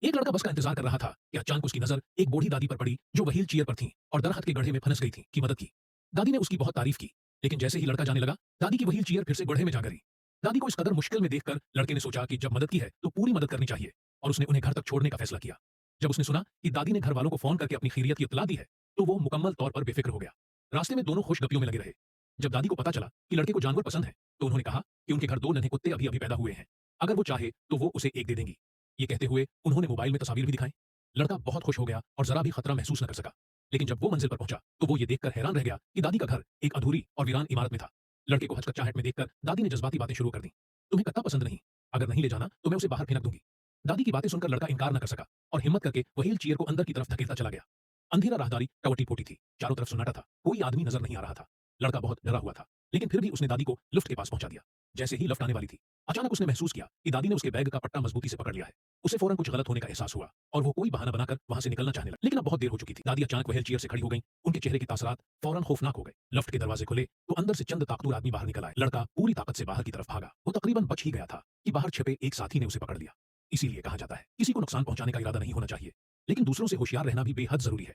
एक लड़का बस का इंतजार कर रहा था कि अचानक उसकी नजर एक बूढ़ी दादी पर पड़ी जो व्हील चेयर पर थी और दरख्त के गड्ढे में फंस गई थी की मदद की। दादी ने उसकी बहुत तारीफ की, लेकिन जैसे ही लड़का जाने लगा, दादी की व्हील चेयर फिर से गड्ढे में जा गिरी। दादी को इस कदर मुश्किल में देखकर लड़के ने सोचा कि जब मदद की है तो पूरी मदद करनी चाहिए, और उसने उन्हें घर तक छोड़ने का फैसला किया। जब उसने सुना कि दादी ने घर वालों को फोन करके अपनी खैरियत की इत्तला दी है, तो वो मुकम्मल तौर पर बेफिक्र हो गया। रास्ते में दोनों खुश गपियों में लगे रहे। जब दादी को पता चला कि लड़के को जानवर पसंद है, तो उन्होंने कहा कि उनके घर दो नन्हे कुत्ते अभी अभी पैदा हुए हैं, अगर वो चाहे तो वो उसे एक दे देंगी। ये कहते हुए उन्होंने मोबाइल में तस्वीर भी दिखाई। लड़का बहुत खुश हो गया और जरा भी खतरा महसूस न कर सका। लेकिन जब वो मंजिल पर पहुंचा तो वो ये देखकर हैरान रह गया कि दादी का घर एक अधूरी और वीरान इमारत में था। लड़के को हचकचाहट में देखकर दादी ने जज्बाती बातें शुरू कर दी। तुम्हें कत्ता पसंद नहीं? अगर नहीं ले जाना तो मैं उसे बाहर फेंक दूंगी। दादी की बातें सुनकर लड़का इनकार न कर सका और हिम्मत करके व्हील चेयर को अंदर की तरफ धकेलता चला गया। अंधेरा राहदारी टवटी पोटी थी, चारों तरफ सन्नाटा था, कोई आदमी नजर नहीं आ रहा था। लड़का बहुत डरा हुआ था, लेकिन फिर भी उसने दादी को लिफ्ट के पास पहुंचा दिया। जैसे ही लिफ्ट आने वाली थी, अचानक उसने महसूस किया कि दादी ने उसके बैग का पट्टा मजबूती से पकड़ लिया है। उसे फौरन कुछ गलत होने का एहसास हुआ और वो कोई बहाना बनाकर वहां से निकलना चाहने लगा, लेकिन अब बहुत देर हो चुकी थी। दादी अचानक व्हील चेयर से खड़ी हो गई। उनके चेहरे के तासरात फौरन खौफनाक हो गए। लिफ्ट के दरवाजे खुले तो अंदर से चंद ताकतवर आदमी बाहर निकल आए। लड़का पूरी ताकत से बाहर की तरफ भागा। वो तकरीबन बच ही गया था कि बाहर छिपे एक साथी ने उसे पकड़ लिया। इसीलिए कहा जाता है, किसी को नुकसान पहुंचाने का इरादा नहीं होना चाहिए, लेकिन दूसरों से होशियार रहना भी बेहद जरूरी है।